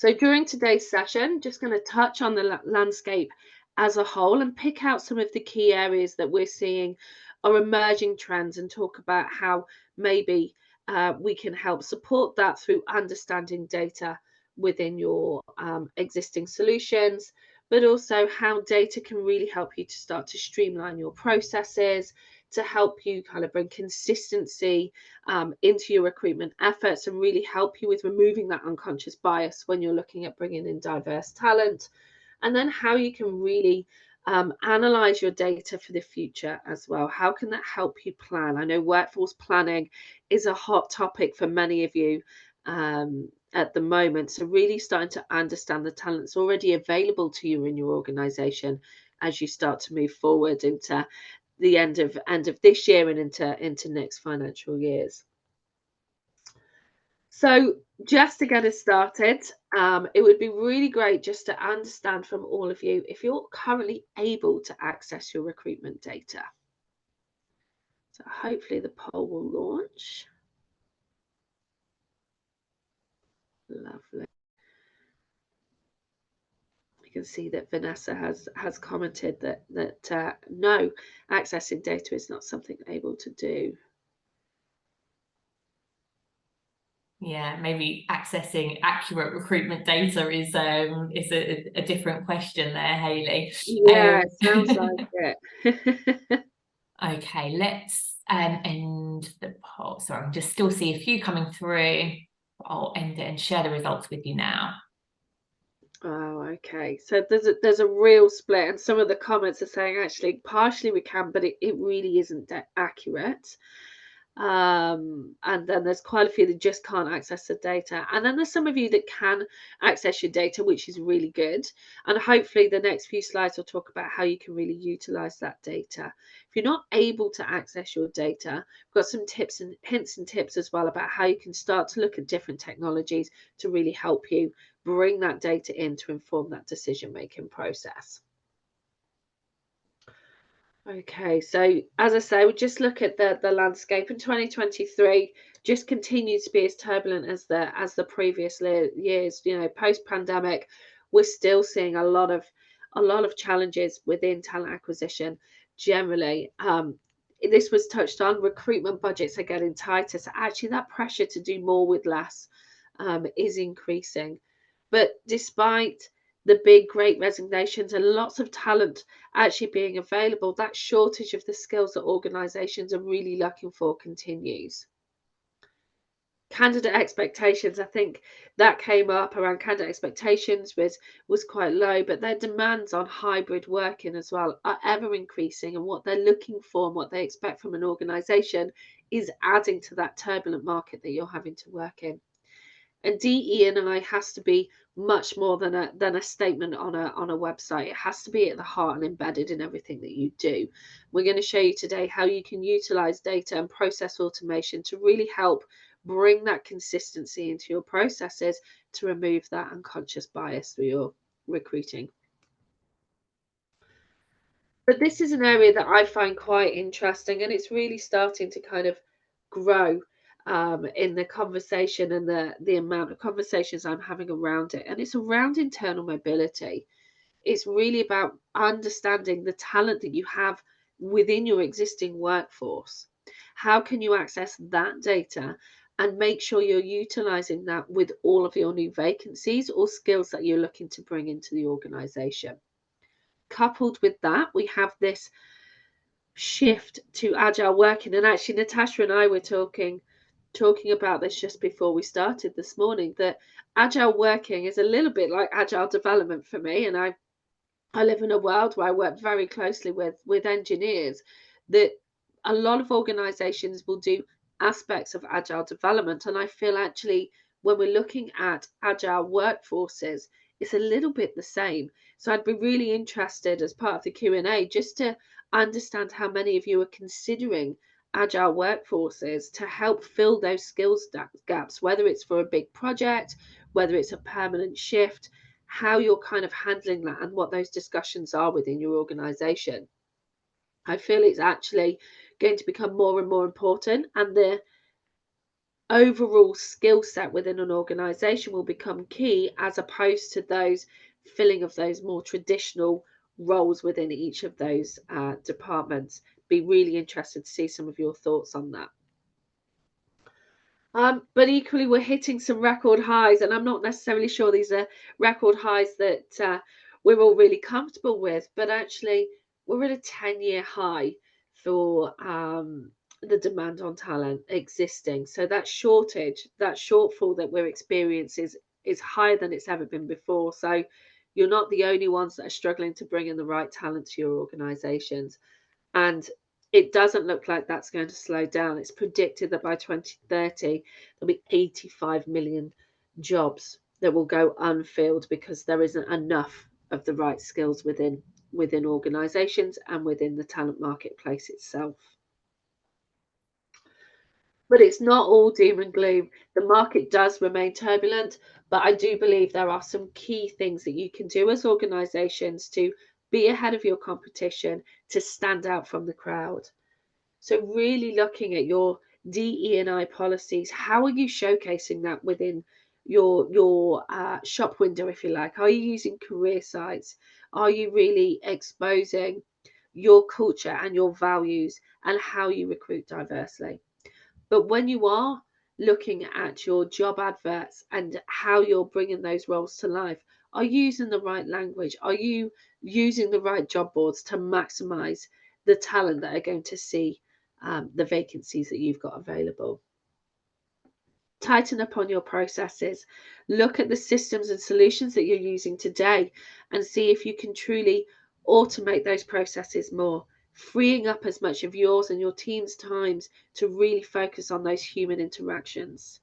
So during today's session, just going to touch on the landscape as a whole and pick out some of the key areas that we're seeing are emerging trends and talk about how maybe we can help support that through understanding data within your existing solutions, but also how data can really help you to start to streamline your processes, to help you kind of bring consistency into your recruitment efforts and really help you with removing that unconscious bias when you're looking at bringing in diverse talent. And then how you can really analyze your data for the future as well. How can that help you plan? I know workforce planning is a hot topic for many of you at the moment. So really starting to understand the talents already available to you in your organization as you start to move forward into the end of this year and into next financial years. So just to get us started, it would be really great just to understand from all of you if you're currently able to access your recruitment data. So hopefully the poll will launch. Lovely. You can see that Vanessa has commented that no, accessing data is not something able to do. Yeah, maybe accessing accurate recruitment data is a different question there, Hayley. Yeah, sounds like it. Okay, let's end the poll. Sorry, I'm just still see a few coming through. I'll end it and share the results with you now. Oh, okay. So there's a real split, and some of the comments are saying actually partially we can, but it really isn't accurate. And then there's quite a few that just can't access the data, and then there's some of you that can access your data, which is really good. And hopefully the next few slides will talk about how you can really utilize that data. If you're not able to access your data, we've got some tips and hints and tips as well about how you can start to look at different technologies to really help you bring that data in to inform that decision making process. Okay, so as I say, we just look at the landscape in 2023 just continues to be as turbulent as the previous years. You know, post pandemic, we're still seeing a lot of challenges within talent acquisition generally. This was touched on. Recruitment budgets are getting tighter, so actually that pressure to do more with less is increasing. But despite the big great resignations and lots of talent actually being available, that shortage of the skills that organizations are really looking for continues. Candidate expectations, I think that came up around candidate expectations was quite low, but their demands on hybrid working as well are ever increasing, and what they're looking for and what they expect from an organization is adding to that turbulent market that you're having to work in. And DE&I has to be much more than a statement on a website. It has to be at the heart and embedded in everything that you do. We're going to show you today how you can utilize data and process automation to really help bring that consistency into your processes to remove that unconscious bias through your recruiting. But this is an area that I find quite interesting, and it's really starting to kind of grow in the conversation and the amount of conversations I'm having around it. And it's around internal mobility. It's really about understanding the talent that you have within your existing workforce. How can you access that data and make sure you're utilizing that with all of your new vacancies or skills that you're looking to bring into the organization? Coupled with that, we have this shift to agile working. And actually, Natasha and I were talking about this just before we started this morning, that agile working is a little bit like agile development for me. And I live in a world where I work very closely with engineers, that a lot of organizations will do aspects of agile development. And I feel actually when we're looking at agile workforces, it's a little bit the same. So I'd be really interested as part of the Q&A just to understand how many of you are considering agile workforces to help fill those skills gaps, whether it's for a big project, whether it's a permanent shift, how you're kind of handling that and what those discussions are within your organization. I feel it's actually going to become more and more important, and overall skill set within an organization will become key, as opposed to those filling of those more traditional roles within each of those departments. Be really interested to see some of your thoughts on that. But equally, we're hitting some record highs, and I'm not necessarily sure these are record highs that we're all really comfortable with, but actually, we're at a 10-year high for the demand on talent existing. So that shortage, that shortfall that we're experiencing is higher than it's ever been before. So you're not the only ones that are struggling to bring in the right talent to your organizations. And it doesn't look like that's going to slow down. It's predicted that by 2030, there'll be 85 million jobs that will go unfilled because there isn't enough of the right skills within organizations and within the talent marketplace itself. But it's not all doom and gloom. The market does remain turbulent, but I do believe there are some key things that you can do as organizations to be ahead of your competition, to stand out from the crowd. So really looking at your DE&I policies, how are you showcasing that within your shop window, if you like? Are you using career sites? Are you really exposing your culture and your values and how you recruit diversely? But when you are looking at your job adverts and how you're bringing those roles to life, are you using the right language? Are you using the right job boards to maximize the talent that are going to see the vacancies that you've got available? Tighten up on your processes. Look at the systems and solutions that you're using today and see if you can truly automate those processes more, freeing up as much of yours and your team's times to really focus on those human interactions.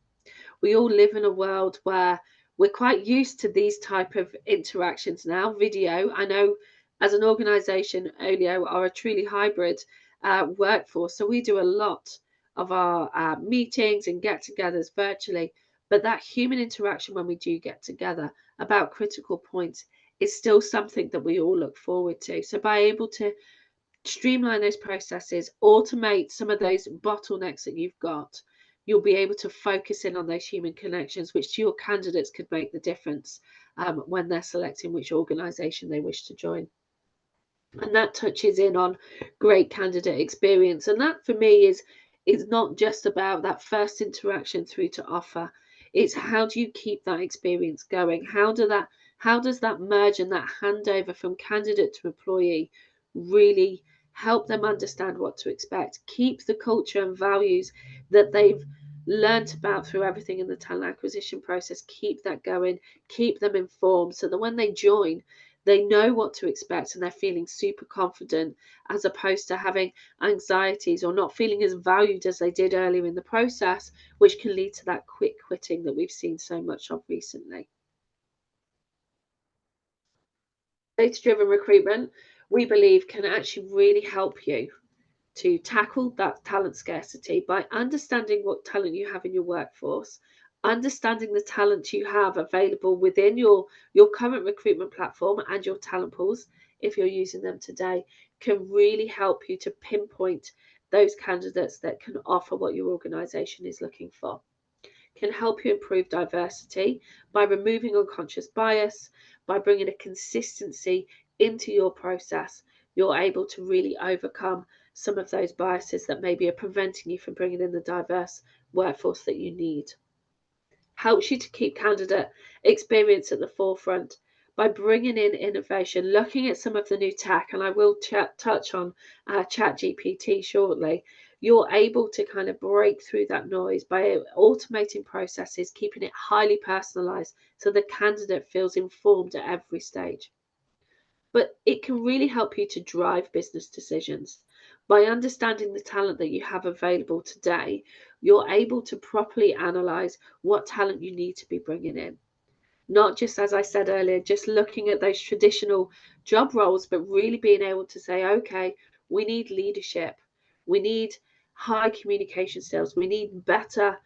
We all live in a world where we're quite used to these type of interactions now. Video, I know as an organization, Oleeo are a truly hybrid workforce, so we do a lot of our meetings and get-togethers virtually, but that human interaction when we do get together about critical points is still something that we all look forward to. So by able to streamline those processes, automate some of those bottlenecks that you've got, you'll be able to focus in on those human connections, which to your candidates could make the difference when they're selecting which organisation they wish to join. And that touches in on great candidate experience. And that for me is not just about that first interaction through to offer. It's how do you keep that experience going? How does that merge and that handover from candidate to employee really help them understand what to expect, keep the culture and values that they've learnt about through everything in the talent acquisition process, keep that going, keep them informed so that when they join, they know what to expect and they're feeling super confident, as opposed to having anxieties or not feeling as valued as they did earlier in the process, which can lead to that quick quitting that we've seen so much of recently. Data-driven recruitment, we believe, can actually really help you to tackle that talent scarcity by understanding what talent you have in your workforce, understanding the talent you have available within your current recruitment platform and your talent pools, if you're using them today, can really help you to pinpoint those candidates that can offer what your organization is looking for. Can help you improve diversity by removing unconscious bias, by bringing a consistency into your process. You're able to really overcome some of those biases that maybe are preventing you from bringing in the diverse workforce that you need. Helps you to keep candidate experience at the forefront by bringing in innovation, looking at some of the new tech, and I will touch on ChatGPT shortly. You're able to kind of break through that noise by automating processes, keeping it highly personalized so the candidate feels informed at every stage. But it can really help you to drive business decisions. By understanding the talent that you have available today, you're able to properly analyze what talent you need to be bringing in. Not just, as I said earlier, just looking at those traditional job roles, but really being able to say, okay, we need leadership, we need high communication skills, we need better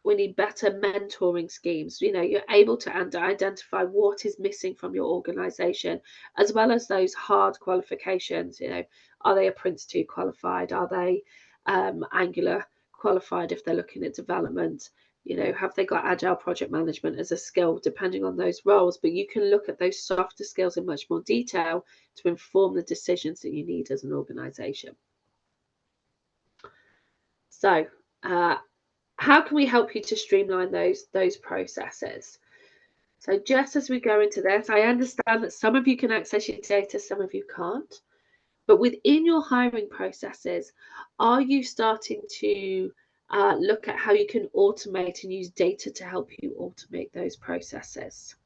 mentoring schemes. You're able to identify what is missing from your organization, as well as those hard qualifications. Are they a Prince 2 qualified? Are they Angular qualified if they're looking at development. You know, have they got agile project management as a skill, depending on those roles? But you can look at those softer skills in much more detail to inform the decisions that you need as an organization. So how can we help you to streamline those processes? So just as we go into this, I understand that some of you can access your data, some of you can't. But within your hiring processes, are you starting to look at how you can automate and use data to help you automate those processes?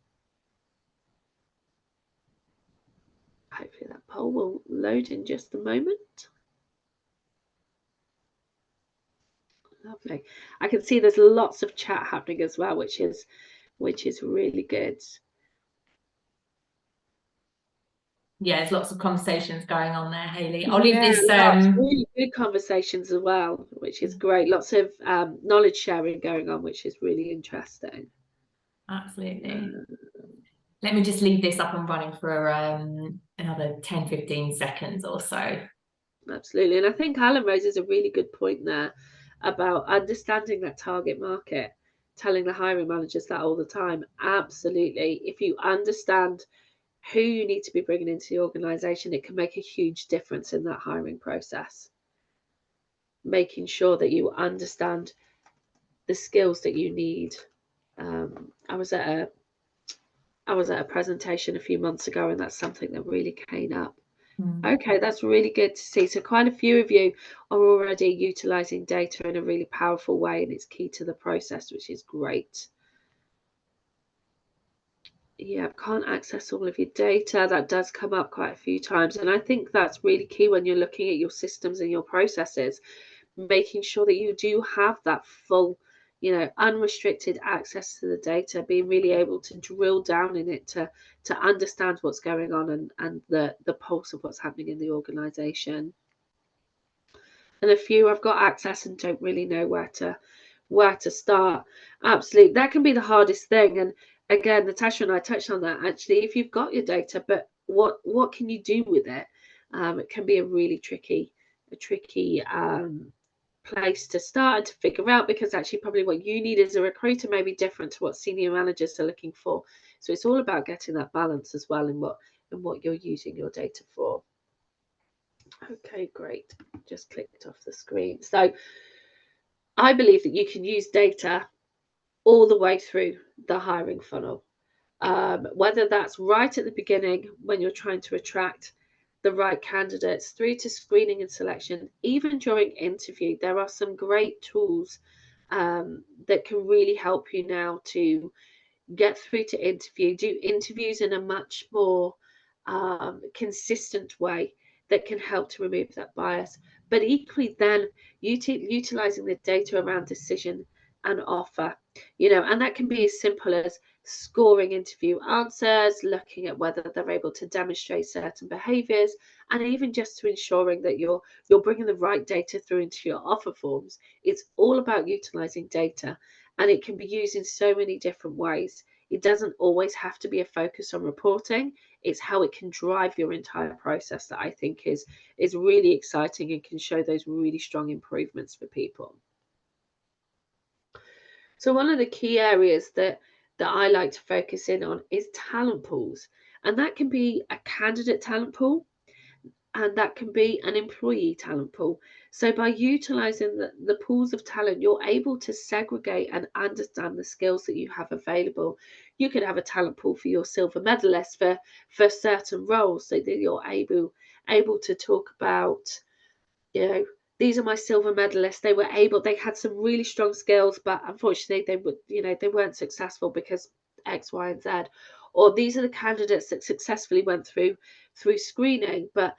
Hopefully that poll will load in just a moment. Lovely. I can see there's lots of chat happening as well, which is really good. Yeah, there's lots of conversations going on there, Hayley. I'll leave this. Really good conversations as well, which is great. Lots of knowledge sharing going on, which is really interesting. Absolutely. Let me just leave this up and running for another 10-15 seconds or so. Absolutely. And I think Alan raises a really good point there about understanding that target market, telling the hiring managers that all the time. Absolutely. If you understand who you need to be bringing into the organization, it can make a huge difference in that hiring process. Making sure that you understand the skills that you need. I was at a presentation a few months ago, and that's something that really came up. Okay, that's really good to see. So quite a few of you are already utilizing data in a really powerful way, and it's key to the process, which is great. Yeah, can't access all of your data. That does come up quite a few times. And I think that's really key when you're looking at your systems and your processes, making sure that you do have that full, unrestricted access to the data, being really able to drill down in it to understand what's going on and the pulse of what's happening in the organization. And a few I've got access and don't really know where to start. Absolutely, that can be the hardest thing. And again, Natasha and I touched on that. Actually, if you've got your data, but what can you do with it? It can be a really tricky place to start and to figure out, because actually probably what you need as a recruiter may be different to what senior managers are looking for. So it's all about getting that balance as well in what you're using your data for. Okay, great. Just clicked off the screen. So I believe that you can use data all the way through the hiring funnel, whether that's right at the beginning when you're trying to attract the right candidates, through to screening and selection, even during interview. There are some great tools that can really help you now to get through to interview, do interviews in a much more consistent way that can help to remove that bias. But equally then utilizing the data around decision and offer, and that can be as simple as scoring interview answers, looking at whether they're able to demonstrate certain behaviors, and even just to ensuring that you're bringing the right data through into your offer forms. It's all about utilizing data, and it can be used in so many different ways. It doesn't always have to be a focus on reporting. It's how it can drive your entire process that I think is really exciting and can show those really strong improvements for people. So one of the key areas that I like to focus in on is talent pools. And that can be a candidate talent pool, and that can be an employee talent pool. So by utilizing the pools of talent, you're able to segregate and understand the skills that you have available. You could have a talent pool for your silver medalists for certain roles, so that you're able to talk about, these are my silver medalists. They had some really strong skills, but unfortunately they weren't successful because X, Y, and Z. Or these are the candidates that successfully went through screening, but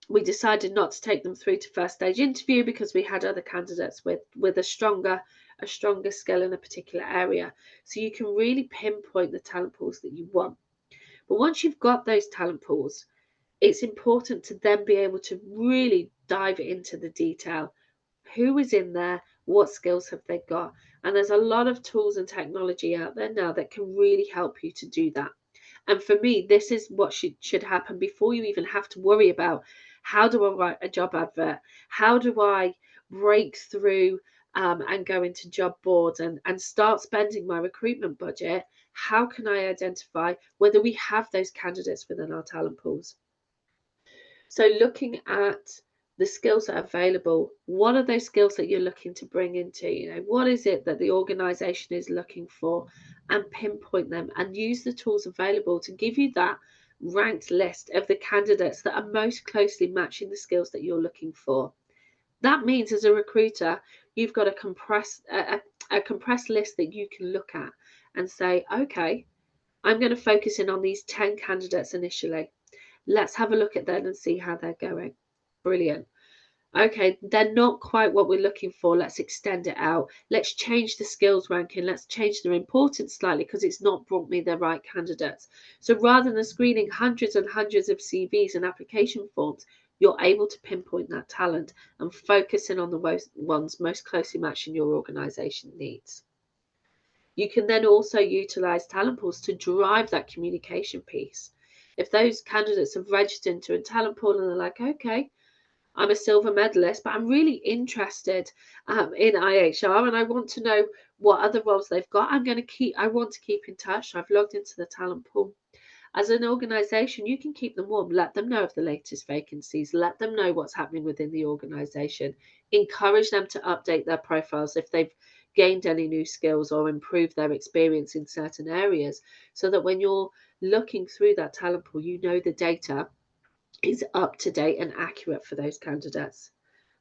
we decided not to take them through to first stage interview because we had other candidates with a stronger skill in a particular area. So you can really pinpoint the talent pools that you want. But once you've got those talent pools, it's important to then be able to really dive into the detail. Who is in there? What skills have they got? And there's a lot of tools and technology out there now that can really help you to do that. And for me, this is what should happen before you even have to worry about, how do I write a job advert? How do I break through and go into job boards and start spending my recruitment budget, how can I identify whether we have those candidates within our talent pools? So looking at the skills that are available, what are those skills that you're looking to bring into? What is it that the organization is looking for, and pinpoint them and use the tools available to give you that ranked list of the candidates that are most closely matching the skills that you're looking for. That means as a recruiter, you've got a compressed list that you can look at and say, okay, I'm going to focus in on these 10 candidates initially. Let's have a look at them and see how they're going. Brilliant. Okay, they're not quite what we're looking for. Let's extend it out. Let's change the skills ranking. Let's change their importance slightly because it's not brought me the right candidates. So rather than screening hundreds and hundreds of CVs and application forms, you're able to pinpoint that talent and focus in on the ones most closely matching your organisation needs. You can then also utilise talent pools to drive that communication piece. If those candidates have registered into a talent pool and they're like, okay, I'm a silver medalist, but I'm really interested in IHR and I want to know what other roles they've got. I want to keep in touch. So I've logged into the talent pool. As an organisation, you can keep them warm. Let them know of the latest vacancies. Let them know what's happening within the organisation. Encourage them to update their profiles if they've gained any new skills or improved their experience in certain areas, so that when you're looking through that talent pool, you know the data is up to date and accurate for those candidates.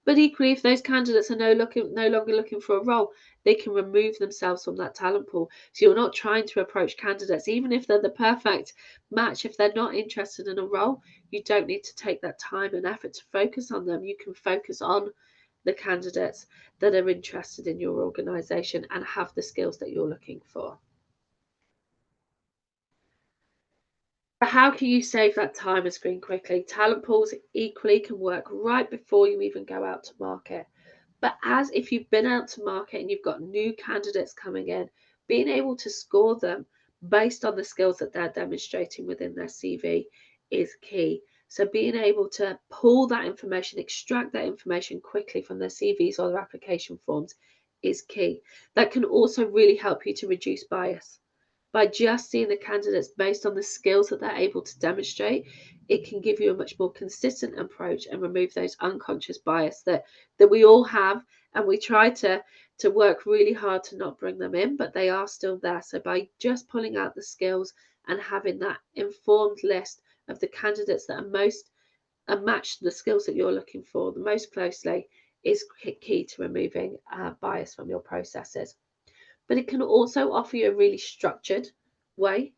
But equally, if those candidates are no longer looking for a role, they can remove themselves from that talent pool. So you're not trying to approach candidates, even if they're the perfect match. If they're not interested in a role, you don't need to take that time and effort to focus on them. You can focus on the candidates that are interested in your organisation and have the skills that you're looking for. But how can you save that time and screen quickly? Talent pools equally can work right before you even go out to market. But as if you've been out to market and you've got new candidates coming in, being able to score them based on the skills that they're demonstrating within their CV is key. So being able to pull that information, extract that information quickly from their CVs or their application forms is key. That can also really help you to reduce bias. By just seeing the candidates based on the skills that they're able to demonstrate, it can give you a much more consistent approach and remove those unconscious bias that we all have, and we try to work really hard to not bring them in, but they are still there. So by just pulling out the skills and having that informed list of the candidates that are most match the skills that you're looking for the most closely is key to removing bias from your processes. But it can also offer you a really structured way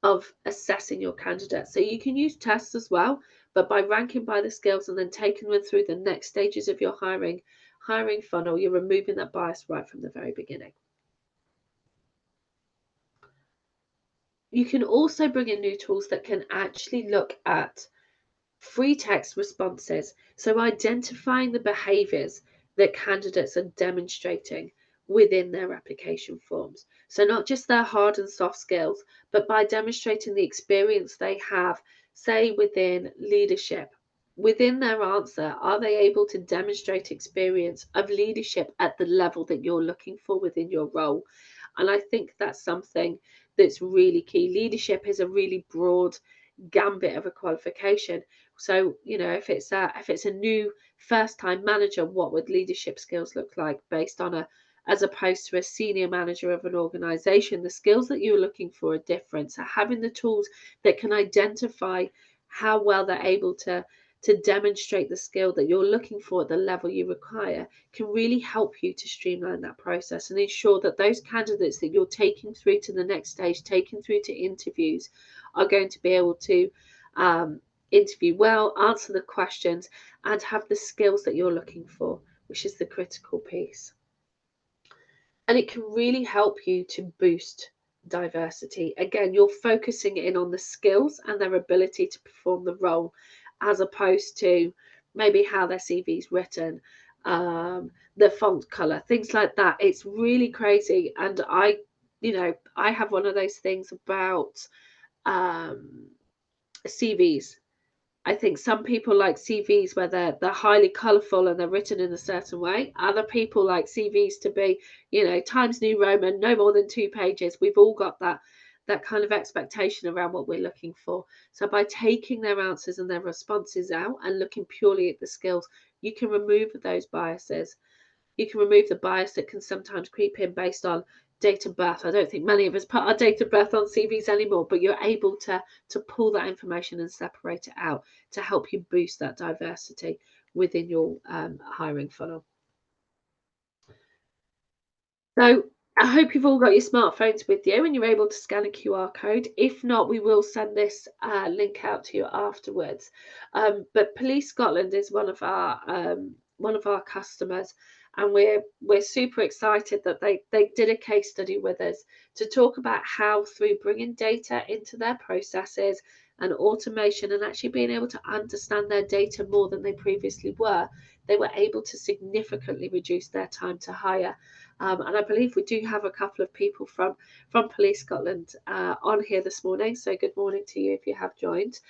of assessing your candidates. So you can use tests as well, but by ranking by the skills and then taking them through the next stages of your hiring funnel, you're removing that bias right from the very beginning. You can also bring in new tools that can actually look at free text responses. So identifying the behaviors that candidates are demonstrating within their application forms. So not just their hard and soft skills, but by demonstrating the experience they have, say within leadership. Within their answer, are they able to demonstrate experience of leadership at the level that you're looking for within your role? And I think that's something that's really key. Leadership is a really broad gambit of a qualification. So, if it's a new first time manager, what would leadership skills look like based on as opposed to a senior manager of an organization? The skills that you're looking for are different. So having the tools that can identify how well they're able to demonstrate the skill that you're looking for at the level you require can really help you to streamline that process and ensure that those candidates that you're taking through to the next stage, taking through to interviews, are going to be able to interview well, answer the questions, and have the skills that you're looking for, which is the critical piece. And it can really help you to boost diversity. Again, you're focusing in on the skills and their ability to perform the role, as opposed to maybe how their CV is written, the font color, things like that. It's really crazy. And I have one of those things about CVs. I think some people like CVs where they're highly colourful and they're written in a certain way. Other people like CVs to be, Times New Roman, no more than 2 pages. We've all got that kind of expectation around what we're looking for. So by taking their answers and their responses out and looking purely at the skills, you can remove those biases. You can remove the bias that can sometimes creep in based on date of birth. I don't think many of us put our date of birth on CVs anymore, but you're able to pull that information and separate it out to help you boost that diversity within your hiring funnel. So I hope you've all got your smartphones with you and you're able to scan a QR code. If not, we will send this link out to you afterwards. But Police Scotland is one of our customers, and we're super excited that they did a case study with us to talk about how, through bringing data into their processes and automation and actually being able to understand their data more than they previously were, they were able to significantly reduce their time to hire. And I believe we do have a couple of people from Police Scotland on here this morning. So good morning to you if you have joined.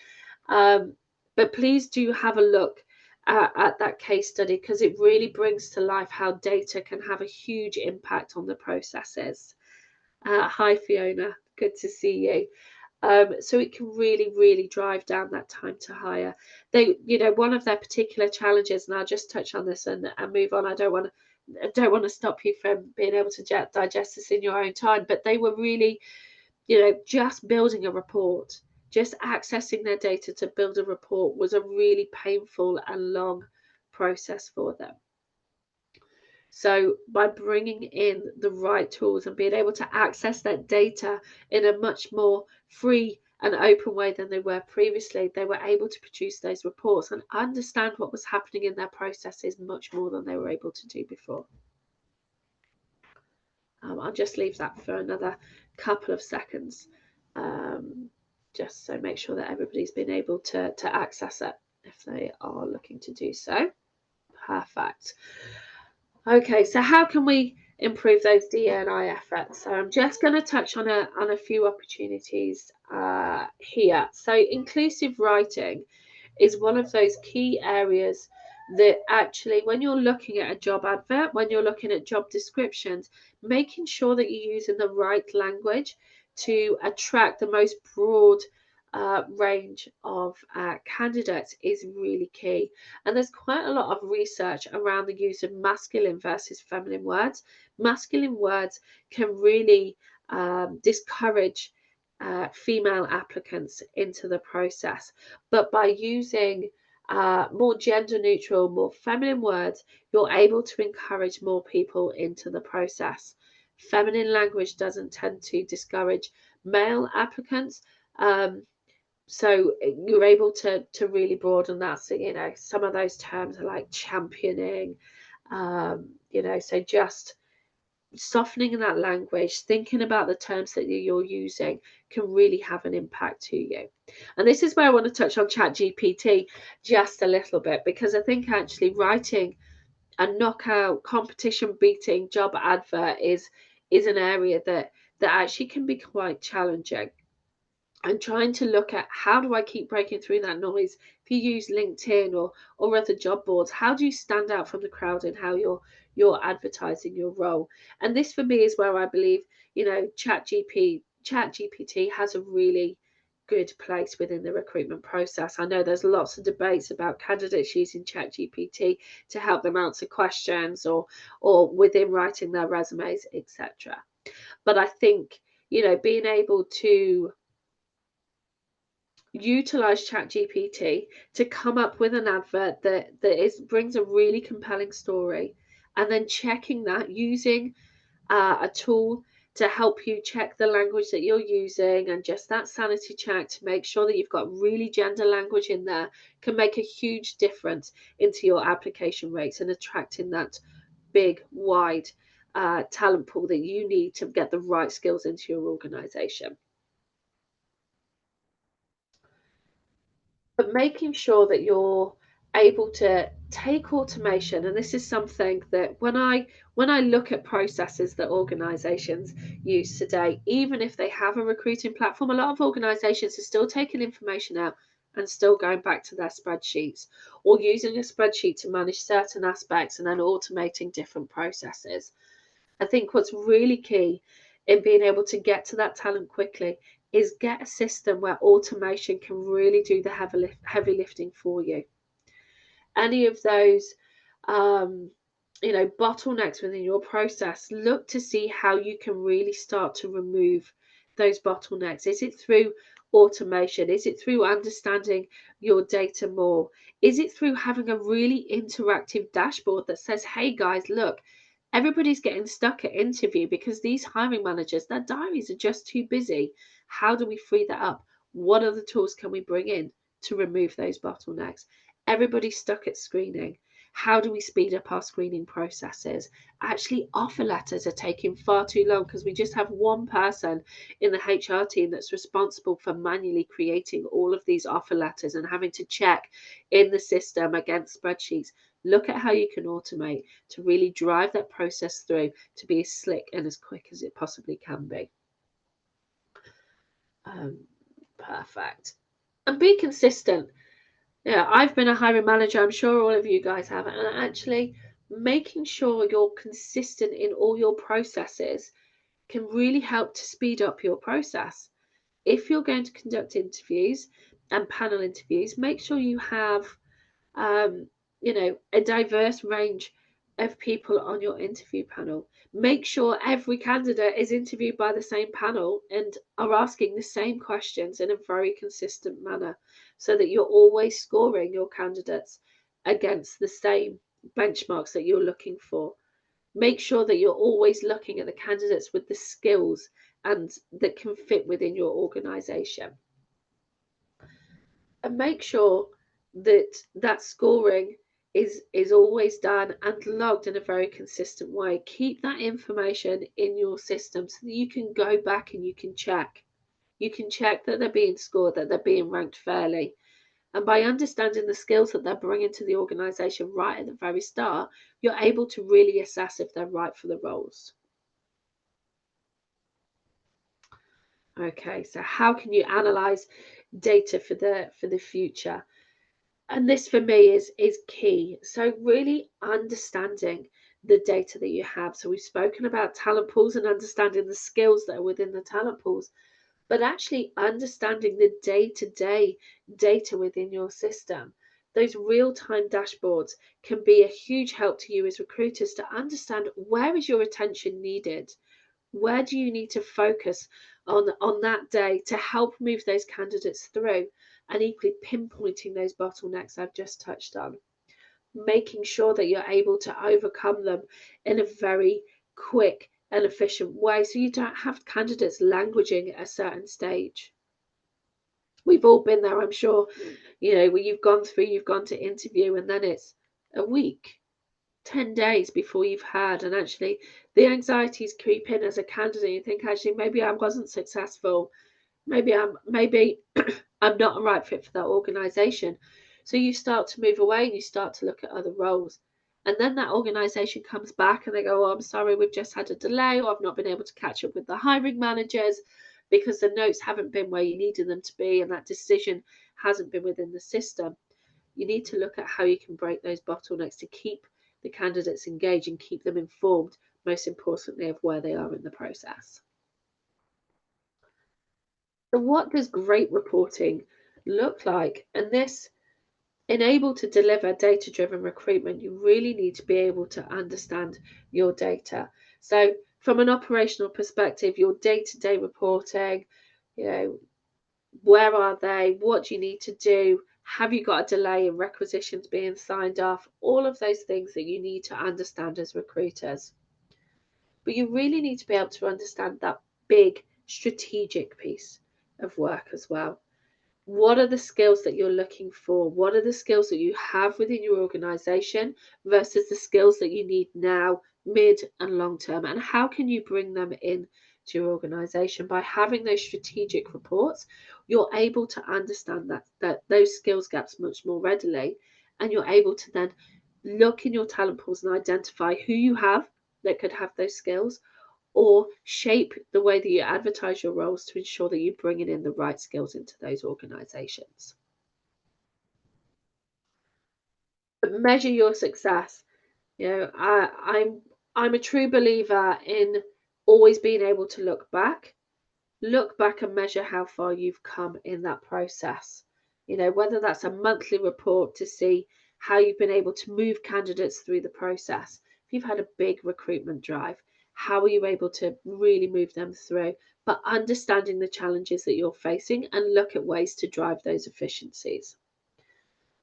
But please do have a look at that case study, because it really brings to life how data can have a huge impact on the processes. Hi, Fiona. Good to see you. So it can really, really drive down that time to hire. One of their particular challenges, and I'll just touch on this and move on. I don't want to stop you from being able to digest this in your own time, but they were really, just building a report, just accessing their data to build a report was a really painful and long process for them. So by bringing in the right tools and being able to access that data in a much more free and open way than they were previously, they were able to produce those reports and understand what was happening in their processes much more than they were able to do before. I'll just leave that for another couple of seconds, just so make sure that everybody's been able to access it if they are looking to do so. Perfect. Okay, so how can we improve those D&I efforts? So I'm just going to touch on a few opportunities here. So inclusive writing is one of those key areas that actually, when you're looking at a job advert, when you're looking at job descriptions, making sure that you're using the right language to attract the most broad range of candidates is really key. And there's quite a lot of research around the use of masculine versus feminine words. Masculine words can really discourage female applicants into the process, but by using more gender neutral, more feminine words, you're able to encourage more people into the process. Feminine language doesn't tend to discourage male applicants. So you're able to really broaden that. So, some of those terms are like championing, so just softening that language, thinking about the terms that you're using can really have an impact to you. And this is where I want to touch on ChatGPT just a little bit, because I think actually writing a knockout competition beating job advert is an area that actually can be quite challenging. And trying to look at, how do I keep breaking through that noise? If you use LinkedIn or other job boards, how do you stand out from the crowd in how you're advertising your role? And this for me is where I believe, ChatGPT has a really good place within the recruitment process. I know there's lots of debates about candidates using ChatGPT to help them answer questions or within writing their resumes, etc. But I think, being able to utilize ChatGPT to come up with an advert that brings a really compelling story, and then checking that using a tool to help you check the language that you're using, and just that sanity check to make sure that you've got really gender language in there, can make a huge difference into your application rates and attracting that big, wide talent pool that you need to get the right skills into your organization. But making sure that you're able to take automation, and this is something that when I look at processes that organizations use today, even if they have a recruiting platform, a lot of organizations are still taking information out and still going back to their spreadsheets, or using a spreadsheet to manage certain aspects and then automating different processes. I think what's really key in being able to get to that talent quickly is get a system where automation can really do the heavy lifting for you. Any of those bottlenecks within your process, look to see how you can really start to remove those bottlenecks. Is it through automation? Is it through understanding your data more? Is it through having a really interactive dashboard that says, hey guys, look, everybody's getting stuck at interview because these hiring managers, their diaries are just too busy. How do we free that up? What other tools can we bring in to remove those bottlenecks? Everybody's stuck at screening. How do we speed up our screening processes? Actually, offer letters are taking far too long because we just have one person in the HR team that's responsible for manually creating all of these offer letters and having to check in the system against spreadsheets. Look at how you can automate to really drive that process through to be as slick and as quick as it possibly can be. Perfect. And be consistent. Yeah, I've been a hiring manager. I'm sure all of you guys have. And actually, making sure you're consistent in all your processes can really help to speed up your process. If you're going to conduct interviews and panel interviews, make sure you have a diverse range of people on your interview panel. Make sure every candidate is interviewed by the same panel and are asking the same questions in a very consistent manner so that you're always scoring your candidates against the same benchmarks that you're looking for. Make sure that you're always looking at the candidates with the skills and that can fit within your organization. And make sure that scoring is always done and logged in a very consistent way. Keep that information in your system so that you can go back and you can check. You can check that they're being scored, that they're being ranked fairly. And by understanding the skills that they're bringing to the organisation right at the very start, you're able to really assess if they're right for the roles. Okay, so how can you analyse data for the future? And this for me is key. So really understanding the data that you have. So we've spoken about talent pools and understanding the skills that are within the talent pools, but actually understanding the day-to-day data within your system. Those real-time dashboards can be a huge help to you as recruiters to understand where is your attention needed. Where do you need to focus on that day to help move those candidates through, and equally pinpointing those bottlenecks I've just touched on, making sure that you're able to overcome them in a very quick and efficient way so you don't have candidates languishing at a certain stage. We've all been there, I'm sure, where you've gone to interview and then it's a week, 10 days before you've heard, and actually the anxieties creep in as a candidate. You think, actually, maybe I wasn't successful, maybe I'm not a right fit for that organization. So you start to move away and you start to look at other roles, and then that organization comes back and they go, oh, I'm sorry, we've just had a delay, or I've not been able to catch up with the hiring managers because the notes haven't been where you needed them to be and that decision hasn't been within the system. You need to look at how you can break those bottlenecks to keep the candidates engaged and keep them informed, most importantly, of where they are in the process. So what does great reporting look like? And this, enable to deliver data-driven recruitment, you really need to be able to understand your data. So from an operational perspective, your day-to-day reporting, where are they? What do you need to do? Have you got a delay in requisitions being signed off? All of those things that you need to understand as recruiters. But you really need to be able to understand that big strategic piece of work as well. What are the skills that you're looking for? What are the skills that you have within your organization versus the skills that you need now, mid and long term? And how can you bring them in to your organization? By having those strategic reports, you're able to understand that those skills gaps much more readily, and you're able to then look in your talent pools and identify who you have that could have those skills, or shape the way that you advertise your roles to ensure that you're bringing in the right skills into those organizations. but measure your success. You know, I'm a true believer in always being able to look back and measure how far you've come in that process. You know, whether that's a monthly report to see how you've been able to move candidates through the process. If you've had a big recruitment drive, how are you able to really move them through? But understanding the challenges that you're facing and look at ways to drive those efficiencies.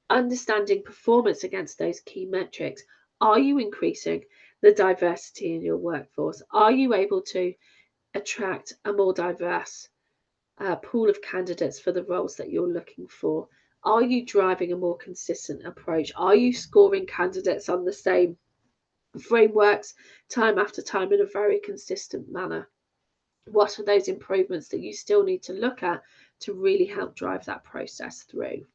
Understanding performance against those key metrics. Are you increasing the diversity in your workforce? Are you able to attract a more diverse pool of candidates for the roles that you're looking for? Are you driving a more consistent approach? Are you scoring candidates on the same frameworks time after time in a very consistent manner? What are those improvements that you still need to look at to really help drive that process through?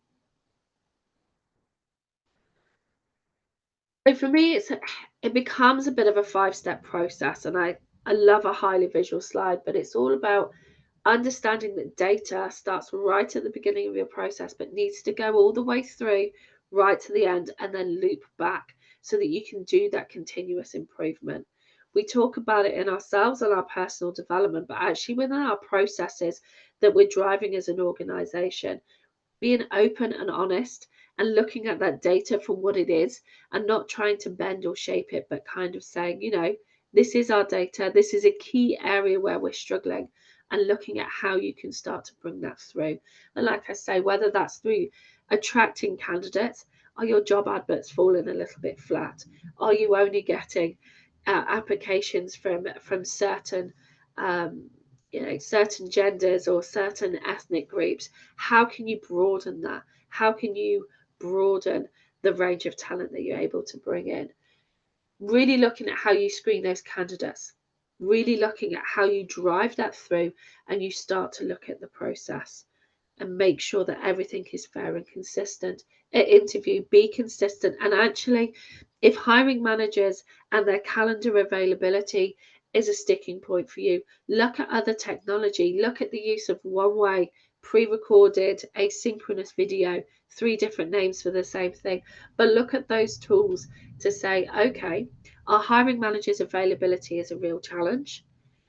So for me, it becomes a bit of a 5-step process, and I love a highly visual slide, but it's all about understanding that data starts right at the beginning of your process, but needs to go all the way through right to the end and then loop back so that you can do that continuous improvement. We talk about it in ourselves and our personal development, but actually within our processes that we're driving as an organization, being open and honest and looking at that data for what it is and not trying to bend or shape it, but kind of saying, you know, this is our data, this is a key area where we're struggling, and looking at how you can start to bring that through. And like I say, whether that's through attracting candidates, are your job adverts falling a little bit flat? Are you only getting applications from certain certain genders or certain ethnic groups? How can you broaden that? How can you broaden the range of talent that you're able to bring in? Really looking at how you screen those candidates, really looking at how you drive that through, and you start to look at the process and make sure that everything is fair and consistent. At interview, be consistent. And actually, if hiring managers and their calendar availability is a sticking point for you, look at other technology. Look at the use of one-way, pre-recorded, asynchronous video, 3 different names for the same thing. But look at those tools to say, okay, our hiring manager's availability is a real challenge.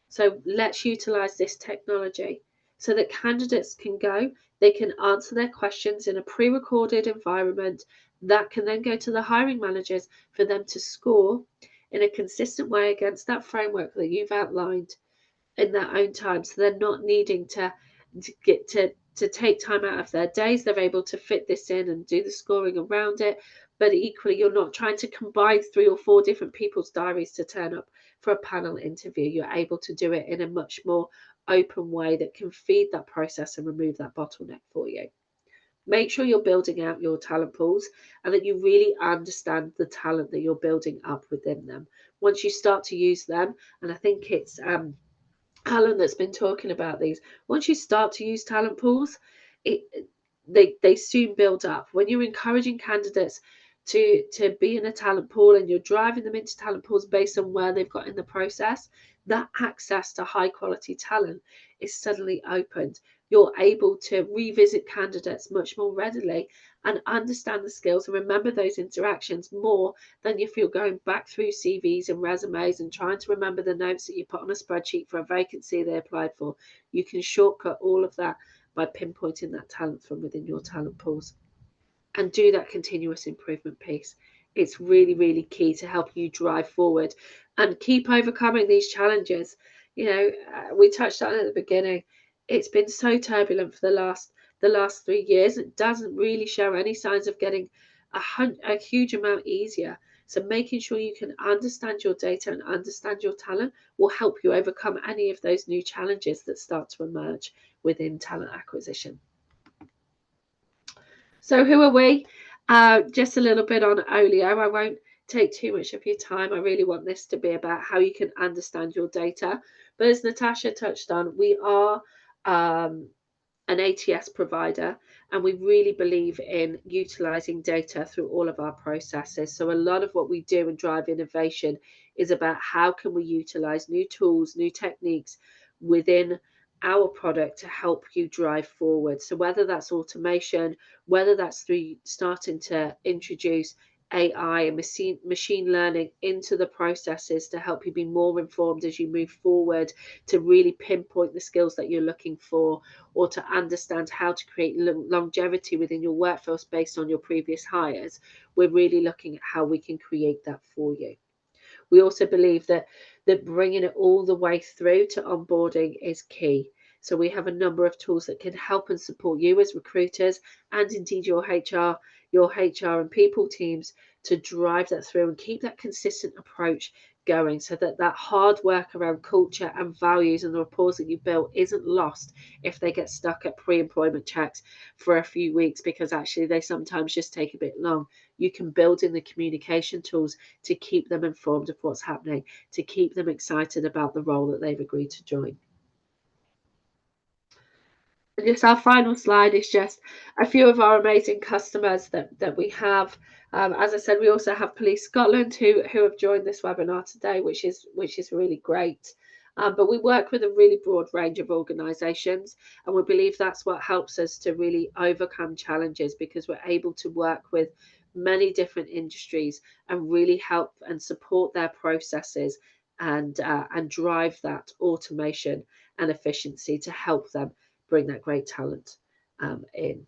So let's utilize this technology so that candidates can go, they can answer their questions in a pre-recorded environment that can then go to the hiring managers for them to score in a consistent way against that framework that you've outlined in their own time. So they're not needing to take time out of their days. They're able to fit this in and do the scoring around it. But equally, you're not trying to combine 3 or 4 different people's diaries to turn up for a panel interview. You're able to do it in a much more open way that can feed that process and remove that bottleneck for you. Make sure you're building out your talent pools and that you really understand the talent that you're building up within them. Once you start to use them, and I think it's Alan that's been talking about these. Once you start to use talent pools, they soon build up. When you're encouraging candidates to be in a talent pool and you're driving them into talent pools based on where they've got in the process, that access to high quality talent is suddenly opened. You're able to revisit candidates much more readily and understand the skills and remember those interactions more than if you're going back through CVs and resumes and trying to remember the notes that you put on a spreadsheet for a vacancy they applied for. You can shortcut all of that by pinpointing that talent from within your talent pools and do that continuous improvement piece. It's really, really key to help you drive forward and keep overcoming these challenges. You know, we touched on it at the beginning. It's been so turbulent for the last 3 years. It doesn't really show any signs of getting a huge amount easier. So making sure you can understand your data and understand your talent will help you overcome any of those new challenges that start to emerge within talent acquisition. So who are we? Just a little bit on Oleeo. I won't take too much of your time. I really want this to be about how you can understand your data. But as Natasha touched on, we are an ATS provider, and we really believe in utilizing data through all of our processes. So a lot of what we do and drive innovation is about how can we utilize new tools, new techniques within our product to help you drive forward. So whether that's automation, whether that's through starting to introduce AI and machine learning into the processes to help you be more informed as you move forward, to really pinpoint the skills that you're looking for, or to understand how to create longevity within your workforce based on your previous hires. We're really looking at how we can create that for you. We also believe that bringing it all the way through to onboarding is key. So we have a number of tools that can help and support you as recruiters, and indeed your HR and people teams, to drive that through and keep that consistent approach going, so that hard work around culture and values and the rapport that you built isn't lost if they get stuck at pre-employment checks for a few weeks, because actually they sometimes just take a bit long. You can build in the communication tools to keep them informed of what's happening, to keep them excited about the role that they've agreed to join. And just our final slide is just a few of our amazing customers that we have. As I said, we also have Police Scotland who have joined this webinar today, which is really great. But we work with a really broad range of organisations, and we believe that's what helps us to really overcome challenges, because we're able to work with many different industries and really help and support their processes, and drive that automation and efficiency to help them bring that great talent in.